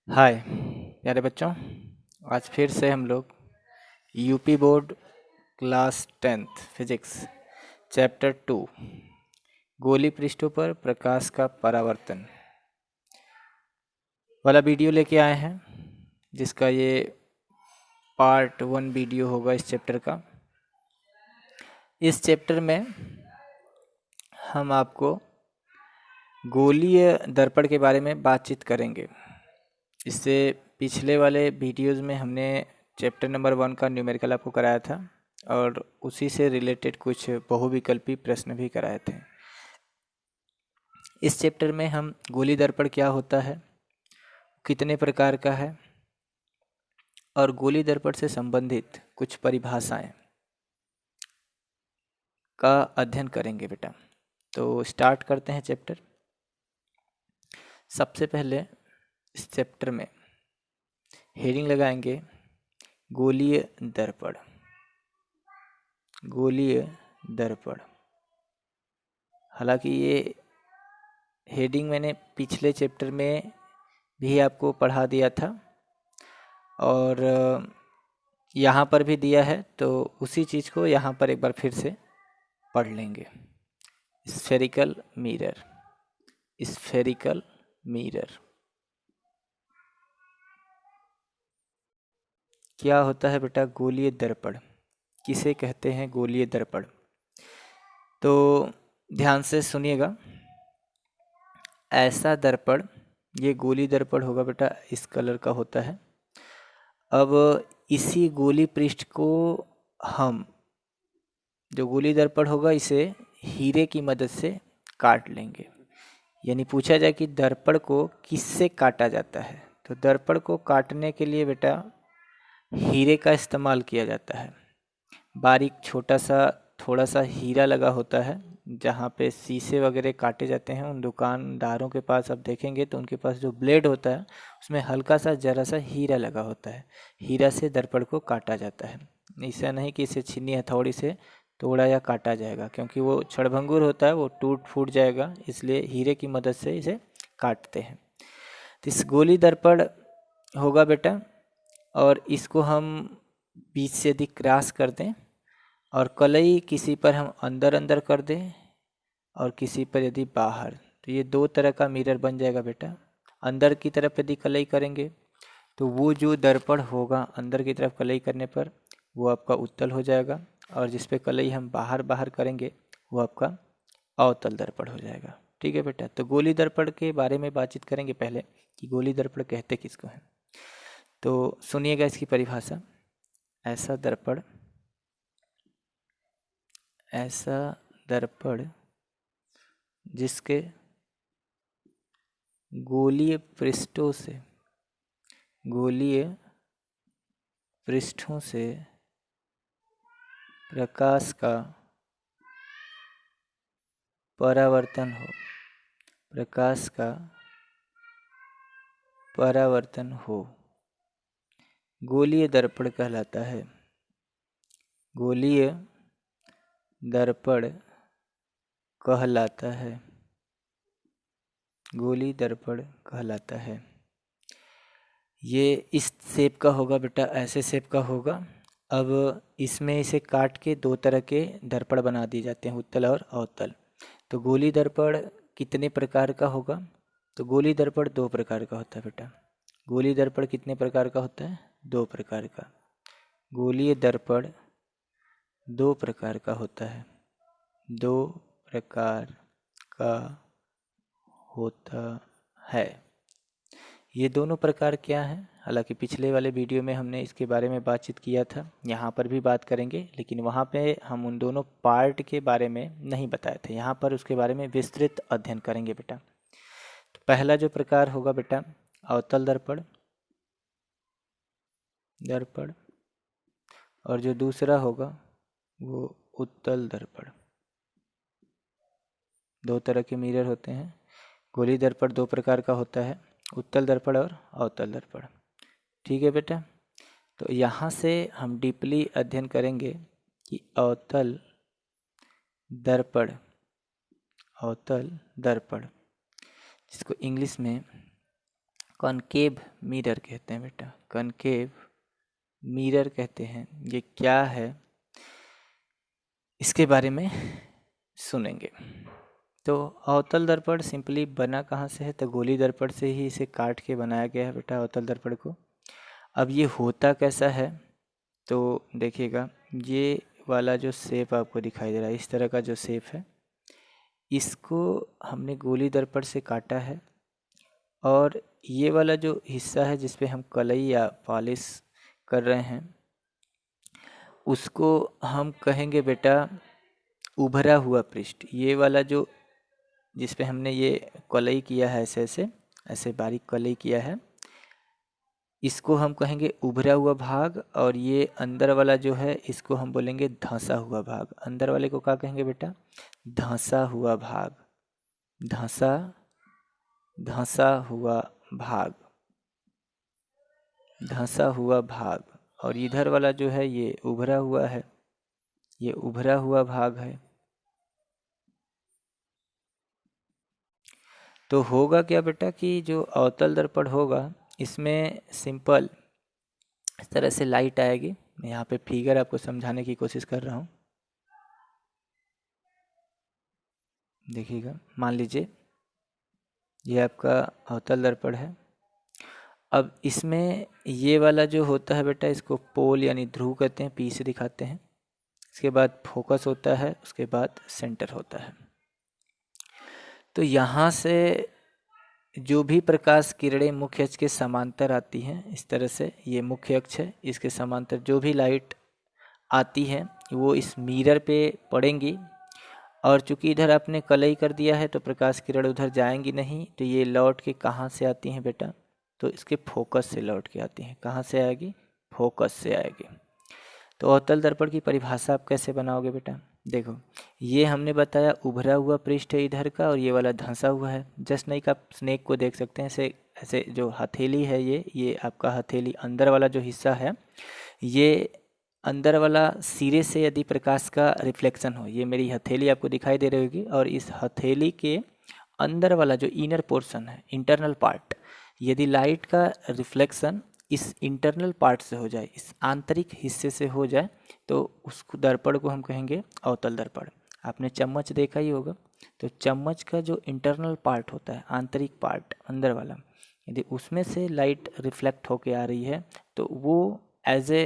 हाय प्यारे बच्चों। आज फिर से हम लोग UP board class 10th physics chapter 2 गोली पृष्ठों पर प्रकाश का परावर्तन वाला वीडियो लेके आए हैं, जिसका ये पार्ट 1 वीडियो होगा इस चैप्टर का। इस चैप्टर में हम आपको गोलीय दर्पण के बारे में बातचीत करेंगे। इससे पिछले वाले वीडियोस में हमने चैप्टर नंबर 1 का न्यूमेरिकल आपको कराया था और उसी से रिलेटेड कुछ बहुविकल्पी प्रश्न भी कराए थे। इस चैप्टर में हम गोली दर्पण क्या होता है, कितने प्रकार का है और गोली दर्पण से संबंधित कुछ परिभाषाएं का अध्ययन करेंगे बेटा। तो स्टार्ट करते हैं चैप्टर। सबसे पहले इस चैप्टर में हेडिंग लगाएंगे गोलीय दर्पण। गोलीय दर्पण, हालांकि ये हेडिंग मैंने पिछले चैप्टर में भी आपको पढ़ा दिया था और यहाँ पर भी दिया है, तो उसी चीज़ को यहाँ पर एक बार फिर से पढ़ लेंगे। Spherical mirror. स्फेरिकल मिरर क्या होता है बेटा? गोलीय दर्पण किसे कहते हैं? गोलीय दर्पण। तो ध्यान से सुनिएगा। ऐसा दर्पण, ये गोली दर्पण होगा बेटा, इस कलर का होता है। अब इसी गोली पृष्ठ को हम, जो गोली दर्पण होगा, इसे हीरे की मदद से काट लेंगे। यानी पूछा जाए कि दर्पण को किससे काटा जाता है, तो दर्पण को काटने के लिए बेटा हीरे का इस्तेमाल किया जाता है। बारीक छोटा सा थोड़ा सा हीरा लगा होता है। जहाँ पे शीशे वगैरह काटे जाते हैं, उन दुकानदारों के पास आप देखेंगे तो उनके पास जो ब्लेड होता है उसमें हल्का सा जरा सा हीरा लगा होता है। हीरा से दर्पण को काटा जाता है। ऐसा नहीं कि इसे छीनी हथौड़ी से तोड़ा या काटा जाएगा, क्योंकि वो क्षणभंगुर होता है, वो टूट फूट जाएगा, इसलिए हीरे की मदद से इसे काटते हैं। तो इस गोली दर्पण होगा बेटा, और इसको हम 20 से अधिक क्रॉस कर दें और कलई किसी पर हम अंदर अंदर कर दें और किसी पर यदि बाहर, तो ये दो तरह का मिरर बन जाएगा बेटा। अंदर की तरफ यदि कलई करेंगे तो वो जो दर्पण होगा अंदर की तरफ कलई करने पर वो आपका उत्तल हो जाएगा, और जिस पे कलई हम बाहर बाहर करेंगे वो आपका अवतल दर्पण हो जाएगा। ठीक है बेटा। तो गोली दर्पण के बारे में बातचीत करेंगे पहले कि गोली दर्पण कहते किसको हैं। तो सुनिएगा इसकी परिभाषा। ऐसा दर्पण, ऐसा दर्पण जिसके गोलीय पृष्ठों से, गोलीय पृष्ठों से प्रकाश का परावर्तन हो, प्रकाश का परावर्तन हो, गोलीय दर्पण कहलाता है। गोलीय दर्पण कहलाता है। गोली दर्पण कहलाता है। ये इस शेप का होगा बेटा, ऐसे शेप का होगा। अब इसमें इसे काट के दो तरह के दर्पण बना दिए जाते हैं, उत्तल और अवतल। तो गोली दर्पण कितने प्रकार का होगा? तो गोली दर्पण दो प्रकार का होता है बेटा। गोली दर्पण कितने प्रकार का होता है? दो प्रकार का। गोलीय दर्पण दो प्रकार का होता है। दो प्रकार का होता है। ये दोनों प्रकार क्या हैं? हालांकि पिछले वाले वीडियो में हमने इसके बारे में बातचीत किया था, यहाँ पर भी बात करेंगे, लेकिन वहाँ पे हम उन दोनों पार्ट के बारे में नहीं बताए थे। यहाँ पर उसके बारे में विस्तृत अध्ययन करेंगे बेटा। तो पहला जो प्रकार होगा बेटा अवतल दर्पण, दर्पण, और जो दूसरा होगा वो उत्तल दर्पण। दो तरह के मिरर होते हैं। गोली दर्पण दो प्रकार का होता है, उत्तल दर्पण और अवतल दर्पण। ठीक है बेटा। तो यहाँ से हम डीपली अध्ययन करेंगे कि अवतल दर्पण, अवतल दर्पण जिसको इंग्लिश में कॉनकेव मिरर कहते हैं बेटा, कॉनकेव मिरर कहते हैं। ये क्या है इसके बारे में सुनेंगे। तो अवतल दर्पण सिंपली बना कहाँ से है, तो गोली दर्पण से ही इसे काट के बनाया गया है बेटा अवतल दर्पण को। अब ये होता कैसा है, तो देखिएगा ये वाला जो शेप आपको दिखाई दे रहा है, इस तरह का जो शेप है, इसको हमने गोली दर्पण से काटा है। और ये वाला जो हिस्सा है जिस पे हम कलई या पॉलिश कर रहे हैं, उसको हम कहेंगे बेटा उभरा हुआ पृष्ठ। ये वाला जो जिस पे हमने ये कलई किया है, ऐसे ऐसे ऐसे बारीक कलई किया है, इसको हम कहेंगे उभरा हुआ भाग। और ये अंदर वाला जो है इसको हम बोलेंगे धंसा हुआ भाग। अंदर वाले को क्या कहेंगे बेटा, धंसा हुआ भाग, धंसा धंसा हुआ भाग, धंसा हुआ भाग। और इधर वाला जो है ये उभरा हुआ है, ये उभरा हुआ भाग है। तो होगा क्या बेटा कि जो अवतल दर्पण होगा इसमें सिंपल इस तरह से लाइट आएगी। मैं यहाँ पे फिगर आपको समझाने की कोशिश कर रहा हूँ, देखिएगा। मान लीजिए ये आपका अवतल दर्पण है। अब इसमें ये वाला जो होता है बेटा, इसको पोल यानी ध्रुव कहते हैं, पी से दिखाते हैं। इसके बाद फोकस होता है, उसके बाद सेंटर होता है। तो यहाँ से जो भी प्रकाश किरणें मुख्य अक्ष के समांतर आती हैं, इस तरह से ये मुख्य अक्ष है, इसके समांतर जो भी लाइट आती है वो इस मिरर पे पड़ेंगी। और चूंकि इधर आपने कलई कर दिया है तो प्रकाश किरण उधर जाएंगी नहीं, तो ये लौट के कहाँ से आती हैं बेटा, तो इसके फोकस से लौट के आती हैं। कहाँ से आएगी, फोकस से आएगी। तो अवतल दर्पण की परिभाषा आप कैसे बनाओगे बेटा, देखो ये हमने बताया उभरा हुआ पृष्ठ है इधर का, और ये वाला धंसा हुआ है। जस्ट नहीं का स्नेक को देख सकते हैं, ऐसे ऐसे जो हथेली है ये आपका हथेली अंदर वाला जो हिस्सा है, ये अंदर वाला सिरे से यदि प्रकाश का रिफ्लेक्शन हो, ये मेरी हथेली आपको दिखाई दे रही होगी, और इस हथेली के अंदर वाला जो इनर पोर्शन है, इंटरनल पार्ट, यदि लाइट का रिफ्लेक्शन इस इंटरनल पार्ट से हो जाए, इस आंतरिक हिस्से से हो जाए, तो उस दर्पण को हम कहेंगे अवतल दर्पण। आपने चम्मच देखा ही होगा, तो चम्मच का जो इंटरनल पार्ट होता है, आंतरिक पार्ट अंदर वाला, यदि उसमें से लाइट रिफ्लेक्ट होके आ रही है तो वो एज ए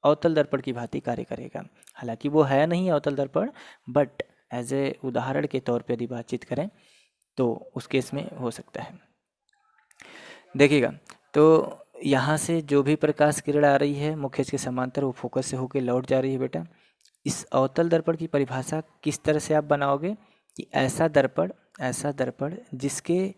अवतल दर्पण की भांति कार्य करेगा। हालांकि वो है नहीं अवतल दर्पण, बट एज ए उदाहरण के तौर पे यदि बातचीत करें तो उस केस में हो सकता है। देखिएगा, तो यहाँ से जो भी प्रकाश किरण आ रही है मुख्य अक्ष के समांतर, वो फोकस से होकर लौट जा रही है बेटा। इस अवतल दर्पण की परिभाषा किस तरह से आप बनाओगे कि ऐसा दर्पण जिसके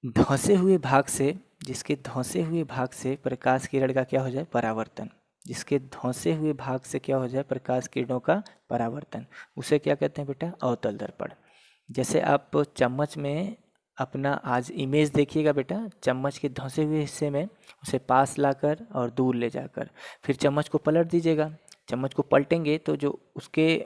धंसे हुए भाग से, जिसके धंसे हुए भाग से प्रकाश किरण का क्या हो जाए, परावर्तन। जिसके धंसे हुए भाग से क्या हो जाए, प्रकाश किरणों का परावर्तन, उसे क्या कहते हैं बेटा, अवतल दर्पण। जैसे आप चम्मच में अपना आज इमेज देखिएगा बेटा, चम्मच के धंसे हुए हिस्से में उसे पास लाकर और दूर ले जाकर फिर चम्मच को पलट दीजिएगा। चम्मच को पलटेंगे तो जो उसके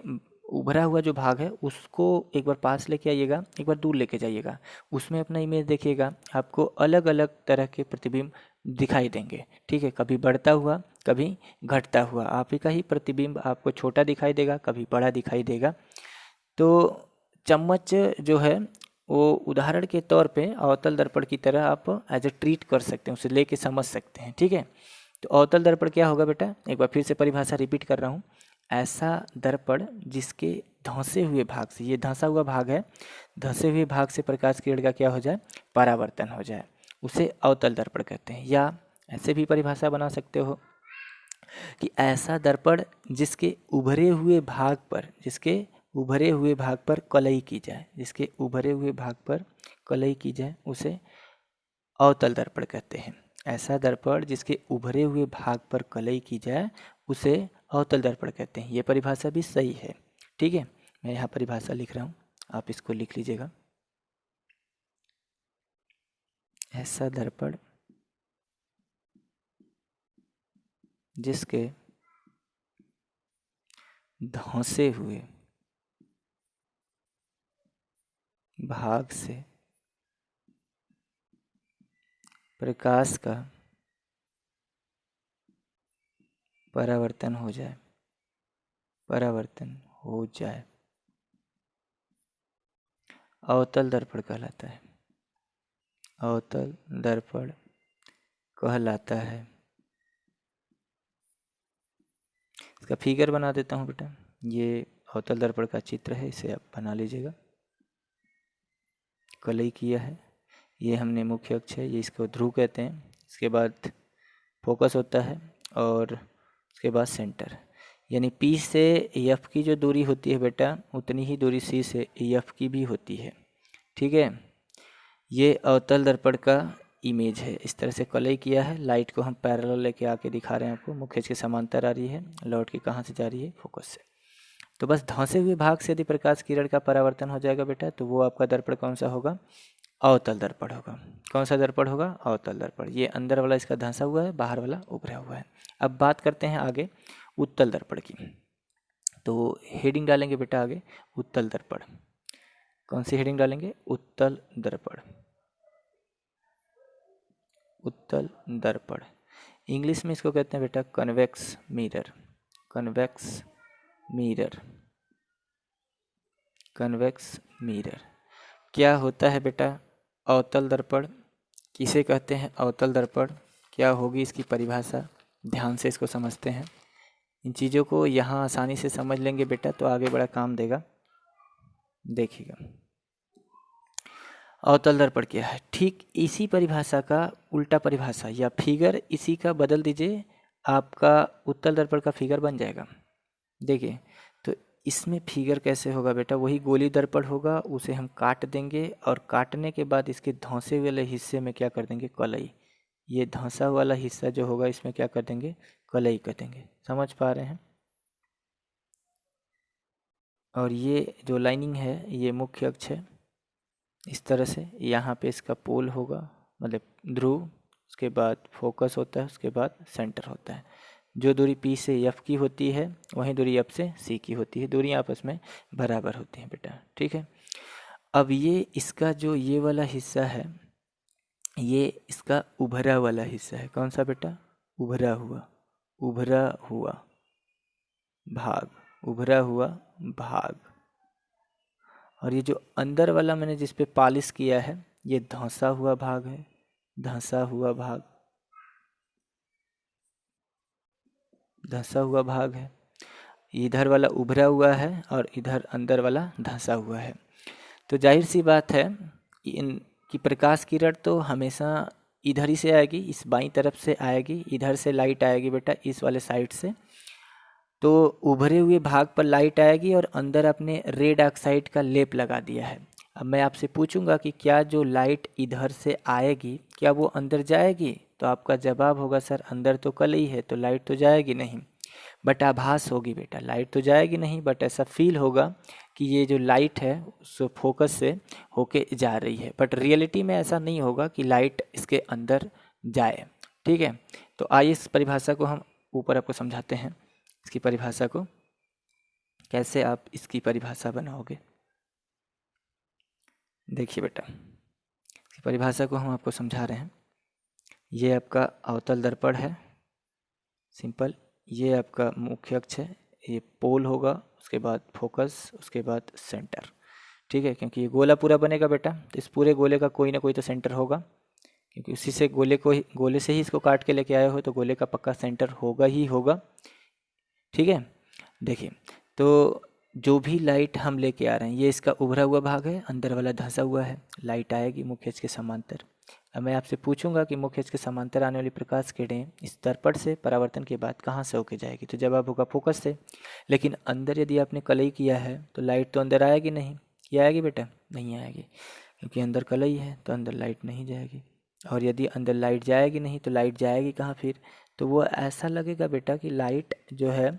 उभरा हुआ जो भाग है उसको एक बार पास लेके आइएगा, एक बार दूर लेके जाइएगा, उसमें अपना इमेज देखिएगा, आपको अलग अलग तरह के प्रतिबिंब दिखाई देंगे। ठीक है, कभी बढ़ता हुआ, कभी घटता हुआ, आप ही का ही प्रतिबिंब आपको छोटा दिखाई देगा, कभी बड़ा दिखाई देगा। तो चम्मच जो है वो उदाहरण के तौर पे अवतल दर्पण की तरह आप एज ए ट्रीट कर सकते हैं, उसे लेके समझ सकते हैं। ठीक है, तो अवतल दर्पण क्या होगा बेटा, एक बार फिर से परिभाषा रिपीट कर रहा हूँ। ऐसा दर्पण जिसके धंसे हुए भाग से, ये धंसा हुआ भाग है, धंसे हुए भाग से प्रकाश किरण का क्या हो जाए, परावर्तन हो जाए, उसे अवतल दर्पण कहते हैं। या ऐसे भी परिभाषा बना सकते हो कि ऐसा दर्पण जिसके उभरे हुए भाग पर, जिसके उभरे हुए भाग पर कलई की जाए, जिसके उभरे हुए भाग पर कलई की जाए, उसे अवतल दर्पण कहते हैं। ऐसा दर्पण जिसके उभरे हुए भाग पर कलई की जाए उसे अवतल दर्पण कहते हैं। ये परिभाषा भी सही है। ठीक है, मैं यहाँ परिभाषा लिख रहा हूँ, आप इसको लिख लीजिएगा। ऐसा दर्पण जिसके धंसे हुए भाग से प्रकाश का परावर्तन हो जाए, परावर्तन हो जाए, अवतल दर्पण कहलाता है, अवतल दर्पण कहलाता है। इसका फिगर बना देता हूँ बेटा। ये अवतल दर्पण का चित्र है, इसे आप बना लीजिएगा। कलई किया है, ये हमने मुख्य अक्ष है, ये इसको ध्रुव कहते हैं। इसके बाद फोकस होता है और उसके बाद सेंटर, यानी P से F की जो दूरी होती है बेटा, उतनी ही दूरी C से F की भी होती है। ठीक है, ये अवतल दर्पण का इमेज है। इस तरह से कलई किया है। लाइट को हम पैरेलल लेके आके दिखा रहे हैं आपको। मुख्य अक्ष के समांतर आ रही है, लौट के कहाँ से जा रही है? फोकस से। तो बस धंसे हुए भाग से यदि प्रकाश किरण का परावर्तन हो जाएगा बेटा, तो वो आपका दर्पण कौन सा होगा? अवतल दर्पण होगा। कौन सा दर्पण होगा? अवतल दर्पण। ये अंदर वाला इसका धंसा हुआ है, बाहर वाला उभरा हुआ है। अब बात करते हैं आगे उत्तल दर्पण की। तो हेडिंग डालेंगे बेटा आगे, उत्तल दर्पण। कौन सी हेडिंग डालेंगे? उत्तल दर्पण। उत्तल दर्पण, इंग्लिश में इसको कहते हैं बेटा convex mirror. Convex mirror, convex mirror. क्या होता है बेटा अवतल दर्पण? किसे कहते हैं अवतल दर्पण? क्या होगी इसकी परिभाषा? ध्यान से इसको समझते हैं। इन चीज़ों को यहाँ आसानी से समझ लेंगे बेटा तो आगे बड़ा काम देगा। देखिएगा, अवतल दर्पण क्या है? ठीक इसी परिभाषा का उल्टा परिभाषा या फिगर इसी का बदल दीजिए, आपका उत्तल दर्पण का फिगर बन जाएगा। देखिए, तो इसमें फिगर कैसे होगा बेटा? वही गोली दर्पण होगा, उसे हम काट देंगे और काटने के बाद इसके धंसे वाले हिस्से में क्या कर देंगे? कलई। ये धंसा वाला हिस्सा जो होगा इसमें क्या कर देंगे? कलई कर देंगे। समझ पा रहे हैं? और ये जो लाइनिंग है ये मुख्य अक्ष है। इस तरह से यहाँ पे इसका पोल होगा, मतलब ध्रुव, उसके बाद फोकस होता है, उसके बाद सेंटर होता है। जो दूरी P से F की होती है वहीं दूरी F से C की होती है। दूरी आपस में बराबर होती हैं बेटा। ठीक है, अब ये इसका जो ये वाला हिस्सा है, ये इसका उभरा वाला हिस्सा है। कौन सा बेटा? उभरा हुआ, उभरा हुआ भाग, उभरा हुआ भाग। और ये जो अंदर वाला मैंने जिस पे पॉलिश किया है ये धंसा हुआ भाग है, धंसा हुआ भाग, धंसा हुआ भाग है। इधर वाला उभरा हुआ है और इधर अंदर वाला धंसा हुआ है। तो जाहिर सी बात है इनकी प्रकाश किरण तो हमेशा इधर ही से आएगी, इस बाईं तरफ से आएगी। इधर से लाइट आएगी बेटा इस वाले साइड से, तो उभरे हुए भाग पर लाइट आएगी और अंदर अपने रेड ऑक्साइड का लेप लगा दिया है। अब मैं आपसे पूछूंगा कि क्या जो लाइट इधर से आएगी क्या वो अंदर जाएगी? तो आपका जवाब होगा सर अंदर तो कलई है तो लाइट तो जाएगी नहीं। बट आभास होगी बेटा, लाइट तो जाएगी नहीं बट ऐसा फील होगा कि ये जो लाइट है उस फोकस से होके जा रही है। बट रियलिटी में ऐसा नहीं होगा कि लाइट इसके अंदर जाए। ठीक है, तो आइए इस परिभाषा को हम ऊपर आपको समझाते हैं। इसकी परिभाषा को कैसे आप इसकी परिभाषा बनाओगे, देखिए बेटा। इसकी परिभाषा को हम आपको समझा रहे हैं। ये आपका अवतल दर्पण है, सिंपल। ये आपका मुख्य अक्ष है, ये पोल होगा, उसके बाद फोकस, उसके बाद सेंटर। ठीक है, क्योंकि ये गोला पूरा बनेगा बेटा तो इस पूरे गोले का कोई ना कोई तो सेंटर होगा, क्योंकि उसी से गोले से ही इसको काट के लेके आए हो तो गोले का पक्का सेंटर होगा ही होगा। ठीक है, देखिए, तो जो भी लाइट हम लेके आ रहे हैं ये इसका उभरा हुआ भाग है, अंदर वाला धंसा हुआ है। लाइट आएगी मुख्य अक्ष के समांतर। अब मैं आपसे पूछूंगा कि मुख्य अक्ष के समांतर आने वाली प्रकाश किरणें इस दर्पण से परावर्तन के बाद कहाँ से होके जाएगी? तो जवाब होगा फोकस से। लेकिन अंदर यदि आपने कलई किया है तो लाइट तो अंदर आएगी नहीं। क्या आएगी बेटा? नहीं आएगी, क्योंकि अंदर कलई है तो अंदर लाइट नहीं जाएगी। और यदि अंदर लाइट जाएगी नहीं तो लाइट जाएगी कहाँ फिर? तो वो ऐसा लगेगा बेटा कि लाइट जो है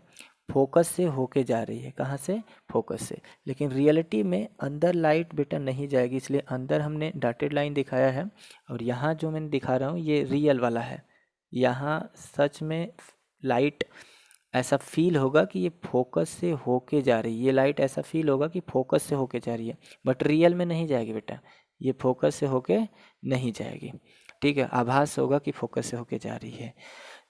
फोकस से होके जा रही है। कहाँ से? फोकस से। लेकिन रियलिटी में अंदर लाइट बेटा नहीं जाएगी, इसलिए अंदर हमने डॉटेड लाइन दिखाया है और यहाँ जो मैंने दिखा रहा हूँ ये रियल वाला है। यहाँ सच में लाइट ऐसा फील होगा कि ये फोकस से होके जा रही है, ये लाइट ऐसा फील होगा कि फोकस से होके जा रही है, बट रियल में नहीं जाएगी बेटा, ये फोकस से होके नहीं जाएगी। ठीक है, आभास होगा कि फोकस से होके जा रही है।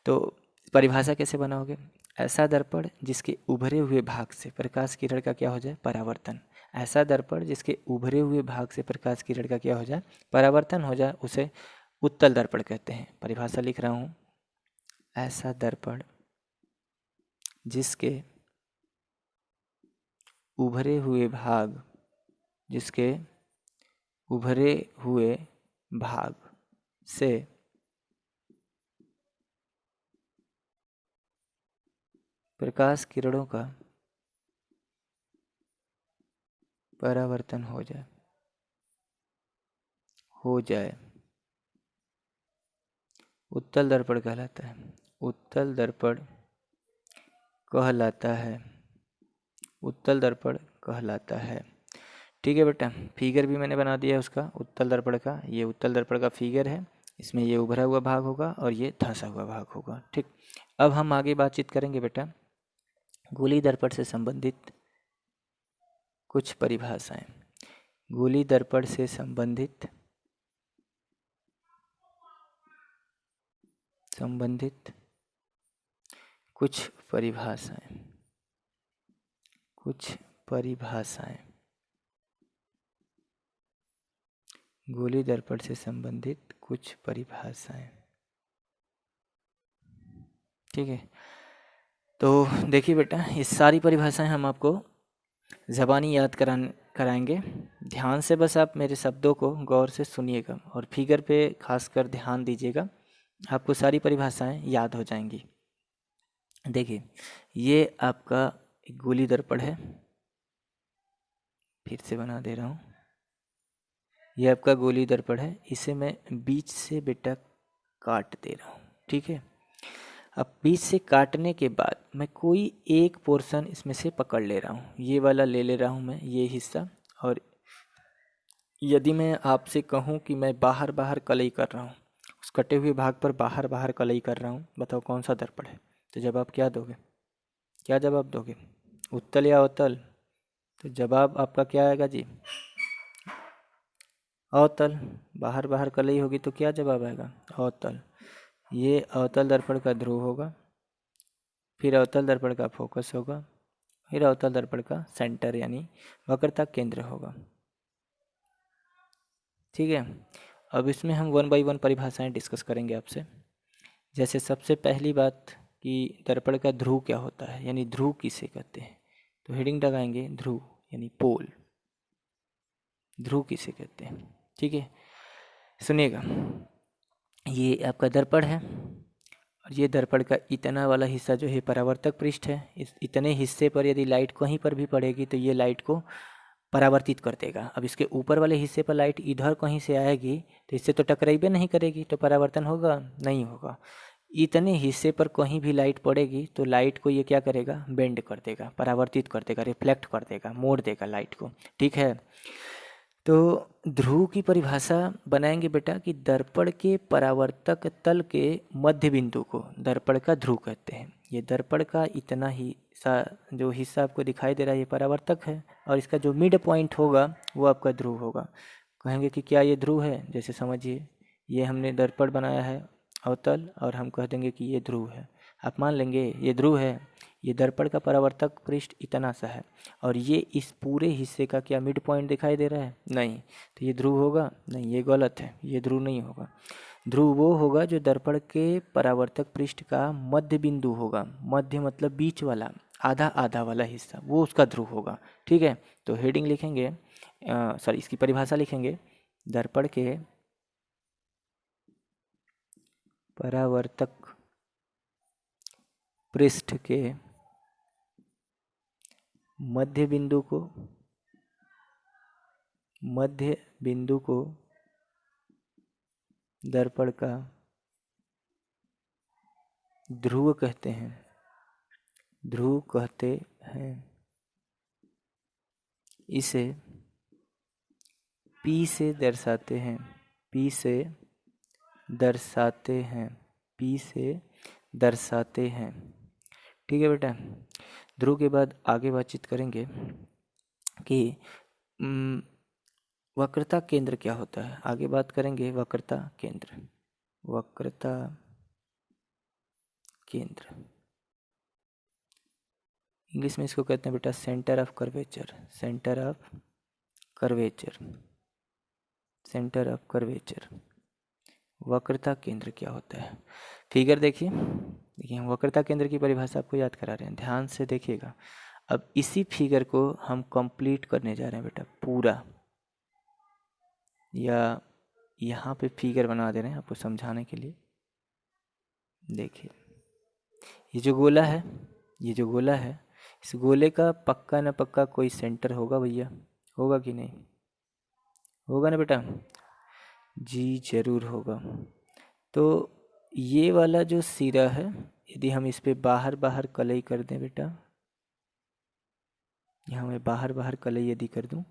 तो परिभाषा कैसे बनाओगे? ऐसा दर्पण जिसके उभरे हुए भाग से प्रकाश किरण का क्या हो जाए? परावर्तन। ऐसा दर्पण जिसके उभरे हुए भाग से प्रकाश किरण का क्या हो जाए? परावर्तन हो जाए, उसे उत्तल दर्पण कहते हैं। परिभाषा लिख रहा हूँ, ऐसा दर्पण जिसके उभरे हुए भाग, जिसके उभरे हुए भाग से प्रकाश किरणों का परावर्तन हो जाए उत्तल दर्पण कहलाता है। उत्तल दर्पण कहलाता है। उत्तल दर्पण कहलाता है। ठीक है बेटा, फिगर भी मैंने बना दिया है उसका, उत्तल दर्पण का। ये उत्तल दर्पण का फिगर है, इसमें ये उभरा हुआ भाग होगा और ये धंसा हुआ भाग होगा। ठीक, अब हम आगे बातचीत करेंगे बेटा गोली दर्पण से संबंधित कुछ परिभाषाएं। गोली दर्पण से संबंधित कुछ परिभाषाएं। गोली दर्पण से संबंधित कुछ परिभाषाएं। ठीक है, तो देखिए बेटा, ये सारी परिभाषाएं हम आपको ज़बानी याद कराएंगे। ध्यान से बस आप मेरे शब्दों को गौर से सुनिएगा और फिगर पे खासकर ध्यान दीजिएगा, आपको सारी परिभाषाएं याद हो जाएंगी। देखिए, ये आपका एक गोली दर्पण है, फिर से बना दे रहा हूँ। ये आपका गोली दर्पण है, इसे मैं बीच से बेटा काट दे रहा हूँ। ठीक है, अब बीच से काटने के बाद मैं कोई एक पोर्शन इसमें से पकड़ ले रहा हूँ, ये वाला ले रहा हूँ मैं, ये हिस्सा। और यदि मैं आपसे कहूँ कि मैं बाहर बाहर कलई कर रहा हूँ, उस कटे हुए भाग पर बाहर बाहर कलई कर रहा हूँ, बताओ कौन सा दर्पण है? तो जवाब क्या दोगे? क्या जवाब दोगे? उत्तल या अवतल? तो जवाब आपका क्या आएगा जी? अवतल। बाहर बाहर कलई होगी तो क्या जवाब आएगा? अवतल। ये अवतल दर्पण का ध्रुव होगा, फिर अवतल दर्पण का फोकस होगा, फिर अवतल दर्पण का सेंटर यानी वक्रता केंद्र होगा। ठीक है, अब इसमें हम 1 बाई 1 परिभाषाएं डिस्कस करेंगे आपसे। जैसे सबसे पहली बात कि दर्पण का ध्रुव क्या होता है, यानी ध्रुव किसे कहते हैं? तो हेडिंग लगाएंगे ध्रुव यानी पोल। ध्रुव किसे कहते हैं? ठीक है, सुनिएगा, ये आपका दर्पण है और ये दर्पण का इतना वाला हिस्सा जो है परावर्तक पृष्ठ है। इस इतने हिस्से पर यदि लाइट कहीं पर भी पड़ेगी तो ये लाइट को परावर्तित कर देगा। अब इसके ऊपर वाले हिस्से पर लाइट इधर कहीं से आएगी तो इससे तो टकराइबे नहीं करेगी, तो परावर्तन होगा? नहीं होगा। इतने हिस्से पर कहीं भी लाइट पड़ेगी तो लाइट को ये क्या करेगा? बेंड कर देगा, परावर्तित कर देगा, रिफ्लेक्ट कर देगा, मोड़ देगा लाइट को। ठीक है, तो ध्रुव की परिभाषा बनाएंगे बेटा कि दर्पण के परावर्तक तल के मध्य बिंदु को दर्पण का ध्रुव कहते हैं। ये दर्पण का इतना ही जो हिस्सा आपको दिखाई दे रहा है ये परावर्तक है, और इसका जो मिड पॉइंट होगा वो आपका ध्रुव होगा। कहेंगे कि क्या ये ध्रुव है? जैसे समझिए, ये हमने दर्पण बनाया है अवतल और हम कह देंगे कि ये ध्रुव है। आप मान लेंगे ये ध्रुव है, ये दर्पण का परावर्तक पृष्ठ इतना सा है और ये इस पूरे हिस्से का क्या मिड पॉइंट दिखाई दे रहा है? नहीं। तो ये ध्रुव होगा? नहीं, ये गलत है, ये ध्रुव नहीं होगा। ध्रुव वो होगा जो दर्पण के परावर्तक पृष्ठ का मध्य बिंदु होगा। मध्य मतलब बीच वाला, आधा आधा वाला हिस्सा, वो उसका ध्रुव होगा। ठीक है, तो हेडिंग लिखेंगे, सॉरी इसकी परिभाषा लिखेंगे, दर्पण के परावर्तक पृष्ठ के मध्य बिंदु को दर्पण का ध्रुव कहते हैं। ध्रुव कहते हैं। इसे P से दर्शाते हैं। P से दर्शाते हैं। P से दर्शाते हैं। ठीक है बेटा, ध्रुव के बाद आगे बातचीत करेंगे कि वक्रता केंद्र क्या होता है। आगे बात करेंगे वक्रता केंद्र। वक्रता केंद्र, इंग्लिश में इसको कहते हैं बेटा centre of curvature. Centre of curvature, centre of curvature, वक्रता केंद्र क्या होता है? फिगर देखिए, हम वक्रता केंद्र की परिभाषा आपको याद करा रहे हैं, ध्यान से देखिएगा। अब इसी फिगर को हम कंप्लीट करने जा रहे हैं बेटा पूरा, या यहाँ पे फिगर बना दे रहे हैं आपको समझाने के लिए। देखिए ये जो गोला है, ये जो गोला है, इस गोले का पक्का न पक्का कोई सेंटर होगा भैया, होगा कि नहीं? होगा ना बेटा? जी जरूर होगा। तो ये वाला जो सिरा है, यदि हम इस पे बाहर बाहर कलई कर दें बेटा, यहाँ मैं बाहर बाहर कलई यदि कर दूं,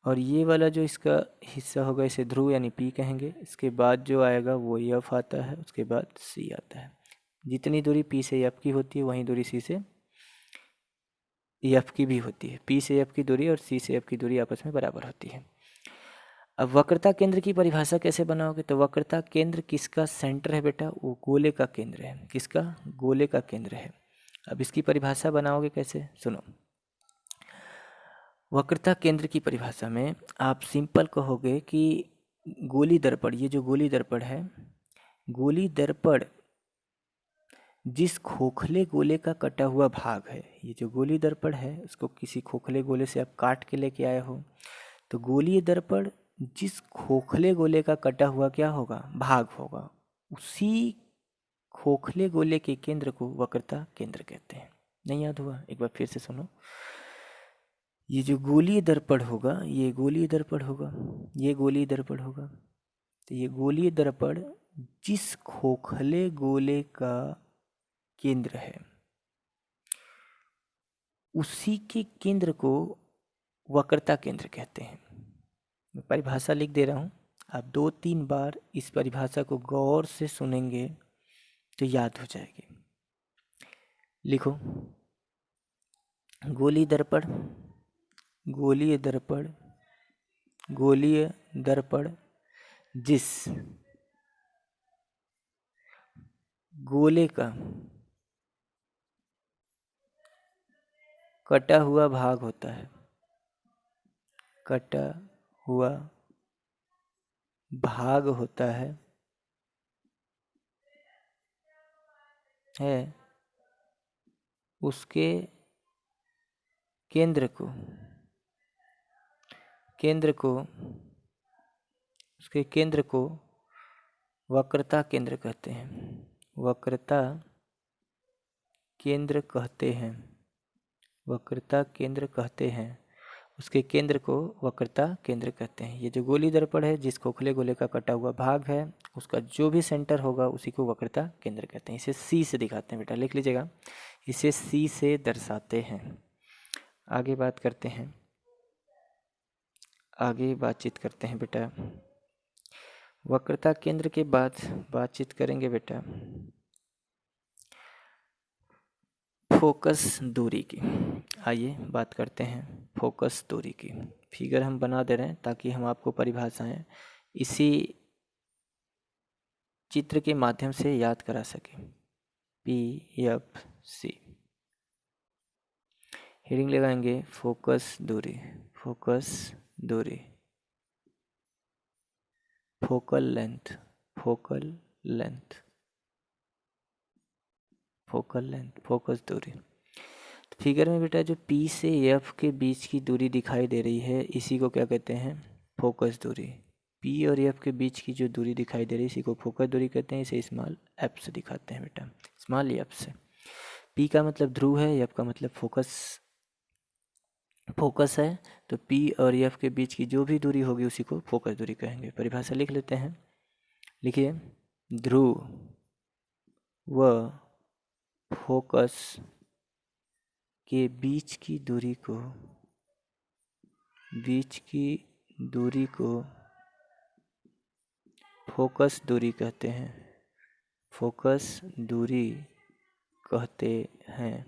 और ये वाला जो इसका हिस्सा होगा इसे ध्रुव यानी पी कहेंगे। इसके बाद जो आएगा वो एफ आता है, उसके बाद सी आता है। जितनी दूरी पी से एफ की होती है वहीं दूरी सी से एफ की भी होती है। पी से एफ की दूरी और सी से एफ की दूरी आपस में बराबर होती है। अब वक्रता केंद्र की परिभाषा कैसे बनाओगे? तो वक्रता केंद्र किसका सेंटर है बेटा? वो गोले का केंद्र है। किसका? गोले का केंद्र है। अब इसकी परिभाषा बनाओगे कैसे? सुनो, वक्रता केंद्र की परिभाषा में आप सिंपल कहोगे कि गोली दर्पण, ये जो गोली दर्पण है, गोली दर्पण जिस खोखले गोले का कटा हुआ भाग है, ये जो गोली दर्पण है उसको किसी खोखले गोले से आप काट के लेके आए हो, तो गोलीय दर्पण जिस खोखले गोले का कटा हुआ क्या होगा? भाग होगा, उसी खोखले गोले के केंद्र को वक्रता केंद्र कहते हैं। नहीं याद हुआ? एक बार फिर से सुनो, ये जो गोलीय दर्पण होगा, ये गोलीय दर्पण होगा, ये गोलीय दर्पण होगा, तो ये गोलीय दर्पण जिस खोखले गोले का केंद्र है उसी के केंद्र को वक्रता केंद्र कहते हैं। मैं परिभाषा लिख दे रहा हूँ, आप 2-3 बार इस परिभाषा को गौर से सुनेंगे तो याद हो जाएगी। लिखो, गोलीय दर्पण, गोलीय दर्पण, गोलीय दर्पण जिस गोले का कटा हुआ भाग होता है, कटा हुआ भाग होता है उसके केंद्र को, उसके केंद्र को वक्रता केंद्र कहते हैं। वक्रता केंद्र कहते हैं, वक्रता केंद्र कहते हैं, उसके केंद्र को वक्रता केंद्र कहते हैं। ये जो गोली दर्पण है, जिस खोखले गोले का कटा हुआ भाग है, उसका जो भी सेंटर होगा उसी को वक्रता केंद्र कहते हैं। इसे सी से दिखाते हैं बेटा, लिख लीजिएगा, इसे सी से दर्शाते हैं। आगे बात करते हैं, आगे बातचीत करते हैं बेटा। वक्रता केंद्र के बाद बातचीत करेंगे बेटा फोकस दूरी की। आइए बात करते हैं फोकस दूरी की। फिगर हम बना दे रहे हैं ताकि हम आपको परिभाषाएं इसी चित्र के माध्यम से याद करा सकें। PFC हेडिंग लगाएंगे फोकस दूरी, फोकस दूरी, focal length, focal length, focal length, focus दूरी। तो फिगर में बेटा जो P से F के बीच की दूरी दिखाई दे रही है, इसी को क्या कहते हैं? फोकस दूरी। P और F के बीच की जो दूरी दिखाई दे रही है इसी को फोकस दूरी कहते हैं। इसे स्मॉल f से दिखाते हैं बेटा, स्मॉल f से। P का मतलब ध्रुव है, F का मतलब फोकस है, तो P और F के बीच की जो भी दूरी होगी उसी को फोकस दूरी कहेंगे। परिभाषा लिख लेते हैं, लिखिए, ध्रुव व फोकस के बीच की दूरी को फोकस दूरी कहते हैं, फोकस दूरी कहते हैं।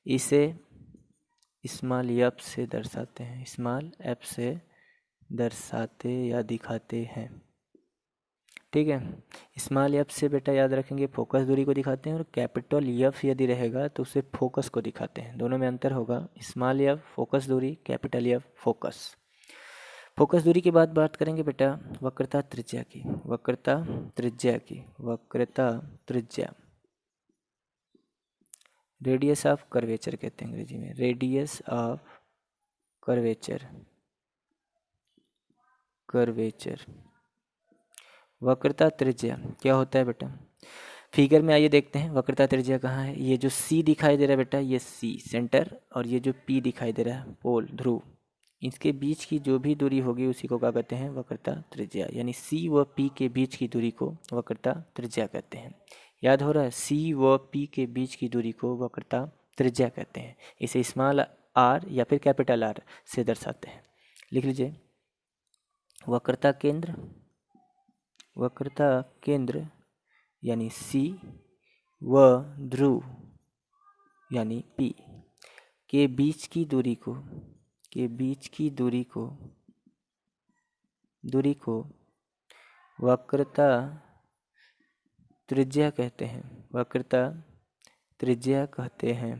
इसे स्मॉल f से दर्शाते हैं, स्मॉल f से दर्शाते या दिखाते हैं। ठीक है। स्मॉल एफ से बेटा याद रखेंगे फोकस दूरी को दिखाते हैं, और कैपिटल एफ यदि रहेगा तो उसे फोकस को दिखाते हैं। दोनों में अंतर होगा। स्मॉल एफ फोकस दूरी, कैपिटल एफ फोकस। फोकस दूरी के बाद बात करेंगे बेटा वक्रता त्रिज्या की। वक्रता त्रिज्या की, वक्रता त्रिज्या, रेडियस ऑफ कर्वेचर कहते हैं अंग्रेजी में, रेडियस ऑफ कर्वेचर, कर्वेचर। वक्रता त्रिज्या क्या होता है बेटा, फिगर में आइए देखते हैं वक्रता त्रिज्या कहाँ है। ये जो सी दिखाई दे रहा है बेटा, ये सी सेंटर, और ये जो पी दिखाई दे रहा है पोल ध्रुव, इसके बीच की जो भी दूरी होगी उसी को क्या कहते हैं, वक्रता त्रिज्या। यानी सी व पी के बीच की दूरी को वक्रता त्रिज्या कहते हैं। याद हो रहा है, सी व पी के बीच की दूरी को वक्रता त्रिज्या कहते हैं। इसे स्मॉल आर या फिर कैपिटल आर से दर्शाते हैं। लिख लीजिए वक्रता केंद्र, वक्रता केंद्र यानी सी व ध्रुव यानी पी के बीच की दूरी को, के बीच की दूरी को वक्रता त्रिज्या कहते हैं, वक्रता त्रिज्या कहते हैं,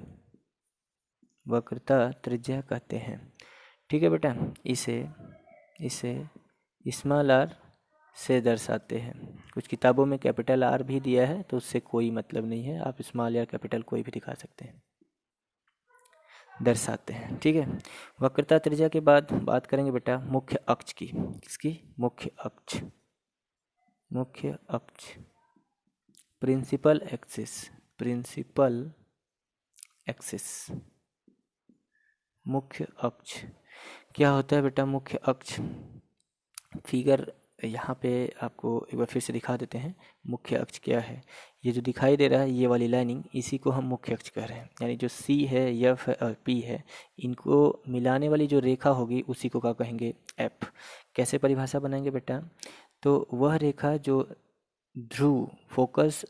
वक्रता त्रिज्या कहते हैं। ठीक है बेटा, इसे स्मॉल आर से दर्शाते हैं। कुछ किताबों में कैपिटल आर भी दिया है तो उससे कोई मतलब नहीं है, आप स्मॉल या कैपिटल कोई भी दिखा सकते हैं, दर्शाते हैं। ठीक है। वक्रता त्रिज्या के बाद बात करेंगे बेटा मुख्य अक्ष की। किसकी, मुख्य अक्ष, मुख्य अक्ष, प्रिंसिपल एक्सिस, प्रिंसिपल एक्सिस, मुख्य अक्ष। क्या होता है बेटा मुख्य अक्ष, फिगर यहाँ पे आपको एक बार फिर से दिखा देते हैं। मुख्य अक्ष क्या है, ये जो दिखाई दे रहा है ये वाली लाइनिंग, इसी को हम मुख्य अक्ष कह रहे हैं। यानी जो सी है, एफ है और पी है, इनको मिलाने वाली जो रेखा होगी उसी को क्या कहेंगे, एफ। कैसे परिभाषा बनाएंगे बेटा, तो वह रेखा जो ध्रुव फोकस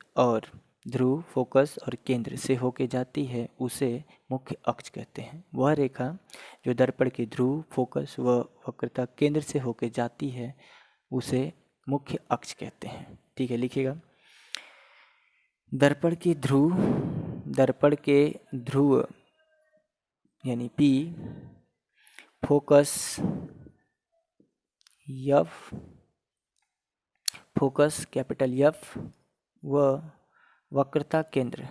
और केंद्र से होके जाती है उसे मुख्य अक्ष कहते हैं। वह रेखा जो दर्पण के ध्रुव, फोकस व वक्रता केंद्र से होके जाती है उसे मुख्य अक्ष कहते हैं। ठीक है, लिखिएगा दर्पण के ध्रुव यानी P, focus F, focus capital F व वक्रता केंद्र,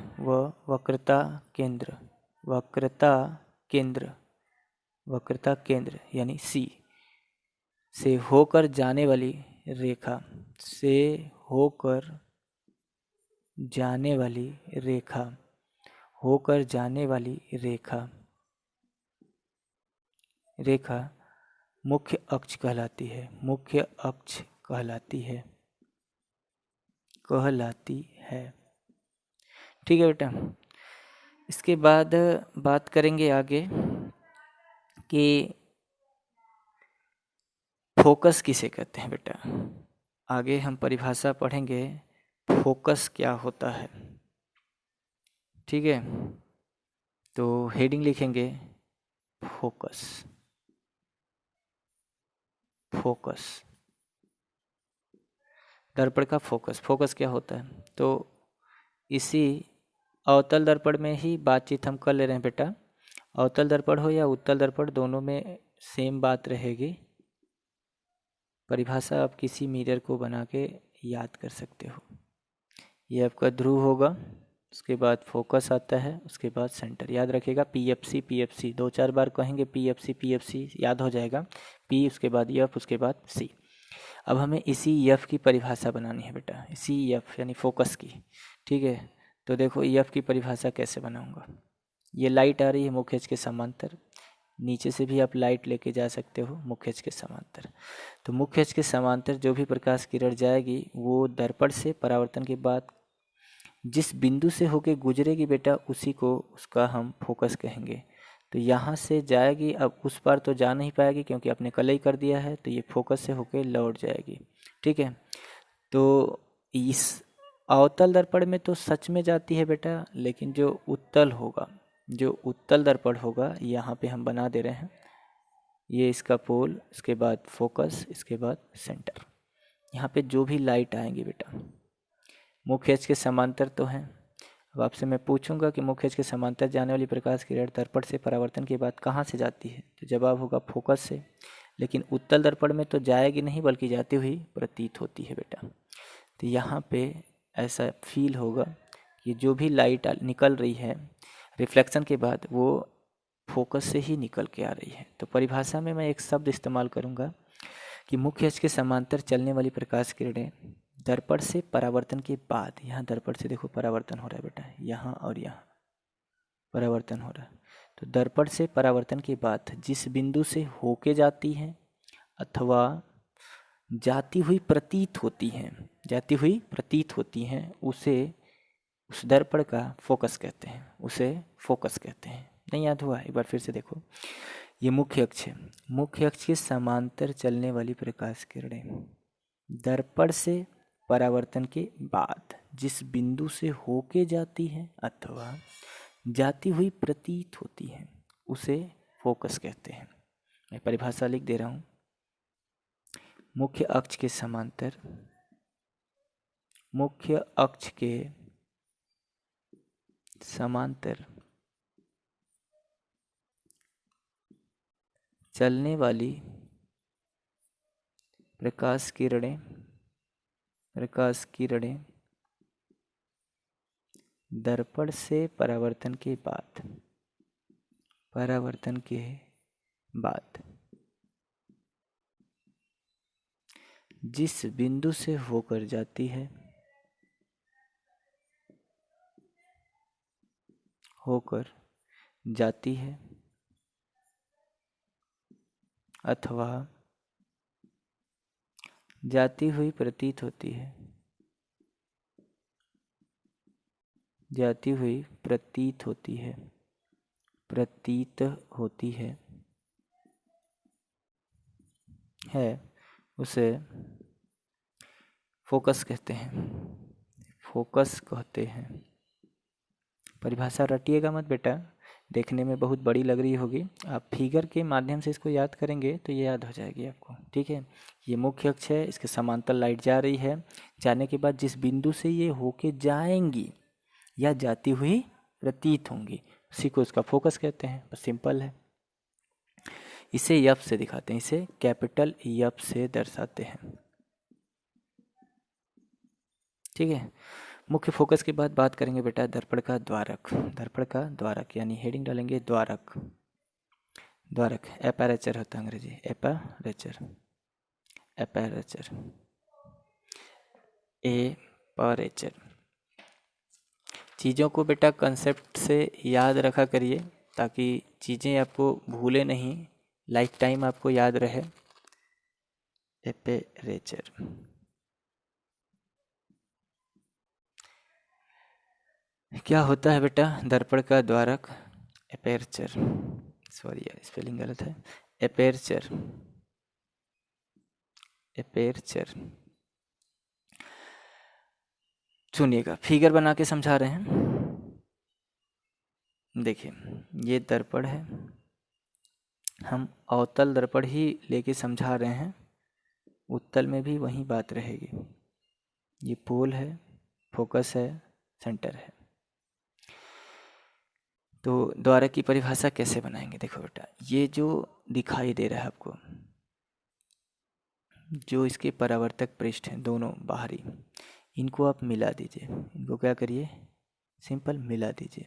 वक्रता केंद्र यानी सी से होकर जाने वाली रेखा, से होकर जाने वाली रेखा, होकर जाने वाली रेखा, रेखा मुख्य अक्ष कहलाती है, मुख्य अक्ष कहलाती है, कहलाती है। ठीक है बेटा, इसके बाद बात करेंगे आगे कि फोकस किसे कहते हैं बेटा। आगे हम परिभाषा पढ़ेंगे फोकस क्या होता है। ठीक है, तो हेडिंग लिखेंगे फोकस, फोकस, दर्पण का फोकस। फोकस क्या होता है, तो इसी अवतल दर्पण में ही बातचीत हम कर ले रहे हैं बेटा। अवतल दर्पण हो या उत्तल दर्पण, दोनों में सेम बात रहेगी। परिभाषा आप किसी मिरर को बना के याद कर सकते हो। ये आपका ध्रुव होगा, उसके बाद फोकस आता है, उसके बाद सेंटर। याद रखिएगा पीएफसी, पीएफसी 2-4 बार कहेंगे, पीएफसी पीएफसी याद हो जाएगा। पी उसके बाद एफ, उसके बाद सी। अब हमें इसी एफ की परिभाषा बनानी है बेटा, इसी एफ यानी फोकस की। ठीक है, तो देखो एफ की परिभाषा कैसे बनाऊंगा। ये लाइट आ रही है मुख्य अक्ष के समांतर, नीचे से भी आप लाइट लेके जा सकते हो मुख्य अक्ष के समांतर। तो मुख्य अक्ष के समांतर जो भी प्रकाश किरण जाएगी वो दर्पण से परावर्तन के बाद जिस बिंदु से होके गुजरेगी बेटा, उसी को उसका हम फोकस कहेंगे। तो यहाँ से जाएगी, अब उस पार तो जा नहीं पाएगी क्योंकि आपने कलई कर दिया है, तो ये फोकस से होके लौट जाएगी। ठीक है, तो इस अवतल दर्पण में तो सच में जाती है बेटा, लेकिन जो उत्तल होगा, जो उत्तल दर्पण होगा, यहाँ पे हम बना दे रहे हैं, ये इसका पोल, इसके बाद फोकस, इसके बाद सेंटर। यहाँ पे जो भी लाइट आएंगी बेटा मुख्य अक्ष के समांतर तो हैं। अब आपसे मैं पूछूंगा कि मुख्य अक्ष के समांतर जाने वाली प्रकाश किरण दर्पण से परावर्तन के बाद कहाँ से जाती है, तो जवाब होगा फोकस से। लेकिन उत्तल दर्पण में तो जाएगी नहीं बल्कि जाती हुई प्रतीत होती है बेटा। तो यहाँ पे ऐसा फील होगा कि जो भी लाइट निकल रही है रिफ्लेक्शन के बाद वो फोकस से ही निकल के आ रही है। तो परिभाषा में मैं एक शब्द इस्तेमाल करूँगा कि मुख्य अक्ष के समांतर चलने वाली प्रकाश किरणें दर्पण से परावर्तन के बाद, यहाँ दर्पण से देखो परावर्तन हो रहा है बेटा, यहाँ और यहाँ परावर्तन हो रहा है, तो दर्पण से परावर्तन के बाद जिस बिंदु से होके जाती हैं अथवा जाती हुई प्रतीत होती हैं उसे उस दर्पण का फोकस कहते हैं, उसे फोकस कहते हैं। नहीं याद हुआ? एक बार फिर से देखो, ये मुख्य अक्ष है, मुख्य अक्ष के समांतर चलने वाली प्रकाश किरणें दर्पण से परावर्तन के बाद जिस बिंदु से होके जाती हैं अथवा जाती हुई प्रतीत होती हैं उसे फोकस कहते हैं। मैं परिभाषा लिख दे रहा हूँ। मुख्य अक्ष के समांतर, मुख्य अक्ष के समांतर चलने वाली प्रकाश किरणें दर्पण से परावर्तन के बाद जिस बिंदु से होकर जाती है अथवा जाती हुई प्रतीत होती है उसे फोकस कहते हैं। परिभाषा रटिएगा मत बेटा, देखने में बहुत बड़ी लग रही होगी, आप फिगर के माध्यम से इसको याद करेंगे तो ये याद हो जाएगी आपको। ठीक है, ये मुख्य अक्ष है, इसके समांतर लाइट जा रही है, जाने के बाद जिस बिंदु से ये होके जाएंगी या जाती हुई प्रतीत होंगी उसी को इसका फोकस कहते हैं। बस सिंपल है। इसे यफ से दिखाते हैं, इसे कैपिटल यफ से दर्शाते हैं। ठीक है, मुख्य फोकस के बाद बात करेंगे बेटा दर्पण का द्वारक यानी हेडिंग डालेंगे द्वारक। एपैरेचर होता है अंग्रेजी, एपैरेचर। चीज़ों को बेटा कंसेप्ट से याद रखा करिए ताकि चीज़ें आपको भूले नहीं, लाइफ टाइम आपको याद रहे। एपैरेचर क्या होता है बेटा? दर्पण का द्वारक एपर्चर, सॉरी यार स्पेलिंग गलत है, एपर्चर सुनिएगा, फिगर बना के समझा रहे हैं। देखिए ये दर्पण है, हम अवतल दर्पण ही लेके समझा रहे हैं, उत्तल में भी वही बात रहेगी। ये पोल है, फोकस है, सेंटर है। तो द्वारक की परिभाषा कैसे बनाएंगे? देखो बेटा, ये जो दिखाई दे रहा है आपको, जो इसके परावर्तक पृष्ठ हैं दोनों बाहरी, इनको आप मिला दीजिए। इनको क्या करिए? सिंपल मिला दीजिए।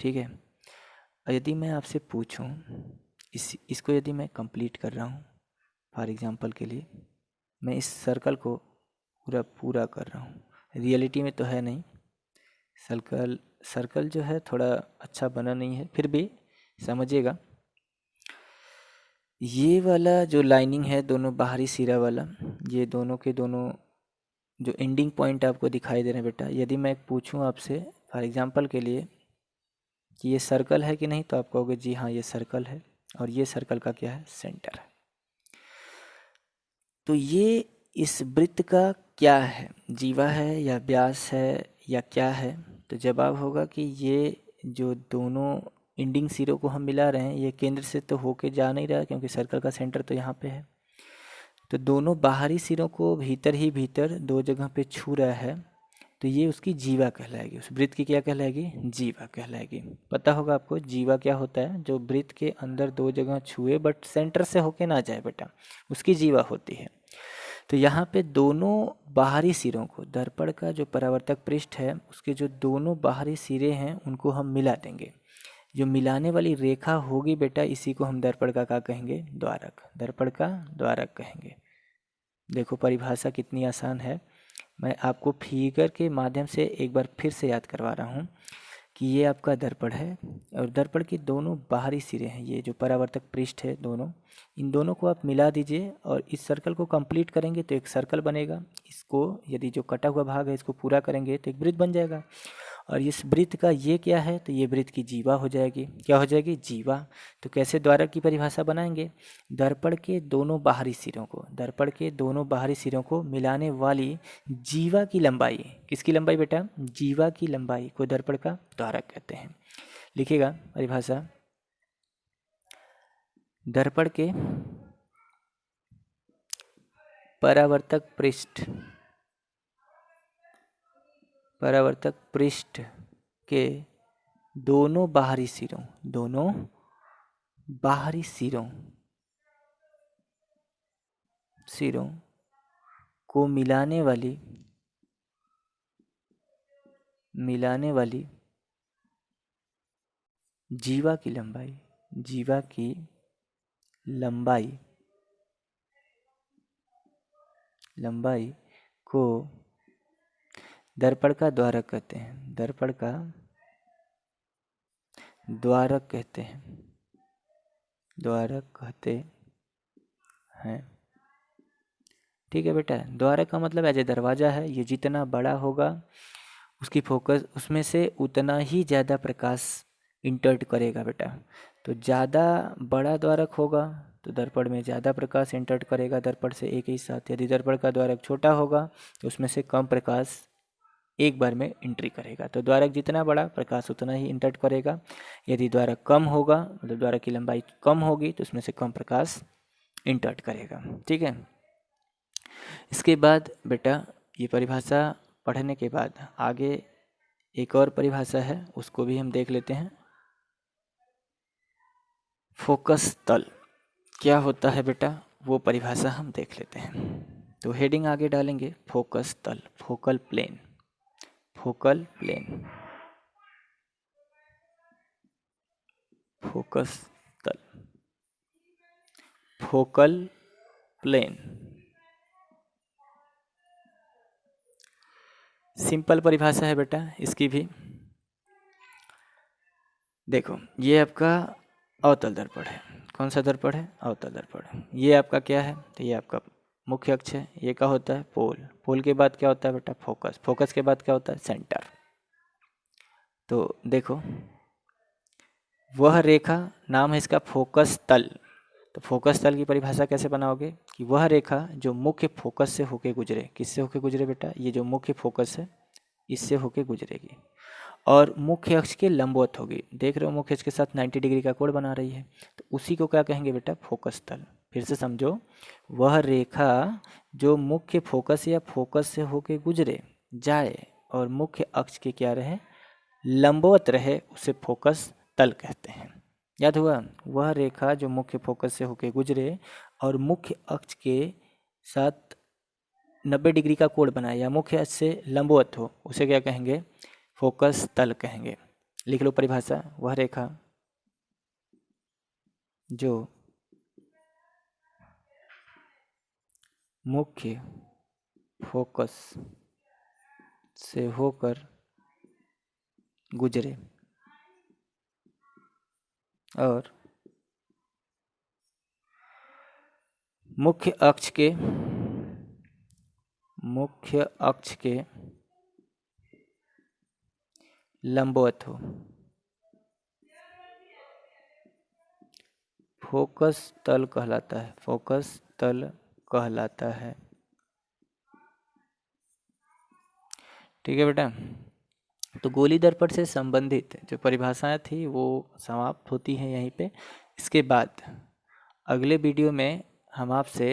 ठीक है, यदि मैं आपसे पूछूं इसको यदि मैं कंप्लीट कर रहा हूं, फॉर एग्जांपल के लिए मैं इस सर्कल को पूरा कर रहा हूं, रियलिटी में तो है नहीं, सर्कल जो है थोड़ा अच्छा बना नहीं है, फिर भी समझिएगा। ये वाला जो लाइनिंग है दोनों बाहरी सिरा वाला, ये दोनों के दोनों जो एंडिंग पॉइंट आपको दिखाई दे रहे हैं बेटा, यदि मैं पूछूं आपसे फॉर एग्जांपल के लिए कि ये सर्कल है कि नहीं, तो आप कहोगे जी हाँ ये सर्कल है, और ये सर्कल का क्या है? सेंटर है। तो ये इस वृत्त का क्या है? जीवा है या व्यास है या क्या है? तो जवाब होगा कि ये जो दोनों एंडिंग सिरों को हम मिला रहे हैं, ये केंद्र से तो होके जा नहीं रहा क्योंकि सर्कल का सेंटर तो यहाँ पे है। तो दोनों बाहरी सिरों को भीतर ही भीतर दो जगह पे छू रहा है, तो ये उसकी जीवा कहलाएगी। उस वृत्त की क्या कहलाएगी? जीवा कहलाएगी। पता होगा आपको जीवा क्या होता है? जो वृत्त के अंदर दो जगह छुए बट सेंटर से होके ना जाए बेटा, उसकी जीवा होती है। तो यहाँ पे दोनों बाहरी सिरों को, दर्पण का जो परावर्तक पृष्ठ है उसके जो दोनों बाहरी सिरे हैं उनको हम मिला देंगे। जो मिलाने वाली रेखा होगी बेटा, इसी को हम दर्पण का क्या कहेंगे? द्वारक। दर्पण का द्वारक कहेंगे। देखो परिभाषा कितनी आसान है। मैं आपको फिगर के माध्यम से एक बार फिर से याद करवा रहा हूँ कि ये आपका दर्पण है और दर्पण के दोनों बाहरी सिरे हैं, ये जो परावर्तक पृष्ठ है दोनों, इन दोनों को आप मिला दीजिए और इस सर्कल को कंप्लीट करेंगे तो एक सर्कल बनेगा। इसको यदि जो कटा हुआ भाग है इसको पूरा करेंगे तो एक वृत्त बन जाएगा। और इस वृत्त का ये क्या है? तो ये वृत्त की जीवा हो जाएगी। क्या हो जाएगी? जीवा। तो कैसे द्वारक की परिभाषा बनाएंगे? दर्पण के दोनों बाहरी सिरों को, दर्पण के दोनों बाहरी सिरों को मिलाने वाली जीवा की लंबाई, किसकी लंबाई बेटा? जीवा की लंबाई को दर्पण का द्वारक कहते हैं। लिखिएगा परिभाषा, दर्पण के परावर्तक पृष्ठ के दोनों बाहरी सिरों को मिलाने वाली जीवा की लंबाई को दर्पण का द्वारक कहते हैं। दर्पण का द्वारक कहते हैं। ठीक है बेटा। द्वारक का मतलब एज ए दरवाज़ा है। ये जितना बड़ा होगा उसकी फोकस, उसमें से उतना ही ज़्यादा प्रकाश इंटर्ट करेगा बेटा। तो ज़्यादा बड़ा द्वारक होगा तो दर्पण में ज़्यादा प्रकाश इंटर्ट करेगा दर्पण से एक ही साथ। यदि दर्पण का द्वारक छोटा होगा तो उसमें से कम प्रकाश एक बार में एंट्री करेगा। तो द्वारक जितना बड़ा, प्रकाश उतना ही इंटर्ट करेगा। यदि द्वारक कम होगा, मतलब द्वारक की लंबाई कम होगी, तो उसमें से कम प्रकाश इंटर्ट करेगा। ठीक है। इसके बाद बेटा ये परिभाषा पढ़ने के बाद आगे एक और परिभाषा है, उसको भी हम देख लेते हैं। फोकस तल क्या होता है बेटा, वो परिभाषा हम देख लेते हैं। तो हेडिंग आगे डालेंगे फोकस तल, फोकल प्लेन। फोकस तल, फोकल प्लेन। सिंपल परिभाषा है बेटा इसकी भी। देखो ये आपका अवतल दर्पण है। कौन सा दर्पण है? अवतल दर्पण। ये आपका क्या है? तो ये आपका मुख्य अक्ष है। ये क्या होता है? पोल। पोल के बाद क्या होता है बेटा? फोकस। फोकस के बाद क्या होता है? सेंटर। तो देखो वह रेखा, नाम है इसका फोकस तल। तो फोकस तल की परिभाषा कैसे बनाओगे कि वह रेखा जो मुख्य फोकस से होके गुजरे। किससे होके गुजरे बेटा? ये जो मुख्य फोकस है इससे होके गुजरेगी और मुख्य अक्ष के लंबवत होगी। देख रहे हो मुख्य अक्ष के साथ 90 डिग्री का कोण बना रही है, तो उसी को क्या कहेंगे बेटा? फोकस तल। फिर से समझो, वह रेखा जो मुख्य फोकस या फोकस से होके गुजरे जाए और मुख्य अक्ष के क्या रहे? लंबवत रहे, उसे फोकस तल कहते हैं। याद हुआ? वह रेखा जो मुख्य फोकस से होके गुजरे और मुख्य अक्ष के साथ 90 डिग्री का कोण बनाए या मुख्य अक्ष से लंबवत हो, उसे क्या कहेंगे? फोकस तल कहेंगे। लिख लो परिभाषा, वह रेखा जो मुख्य फोकस से होकर गुजरे और मुख्य अक्ष के लंबवत हो, फोकस तल कहलाता है। फोकस तल कहलाता है। ठीक है बेटा। तो गोली दर्पण से संबंधित जो परिभाषाएं थी वो समाप्त होती हैं यहीं पे। इसके बाद अगले वीडियो में हम आपसे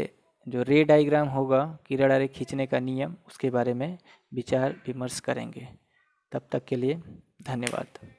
जो रे डायग्राम होगा, किरण आरेख खींचने का नियम, उसके बारे में विचार विमर्श करेंगे। तब तक के लिए धन्यवाद।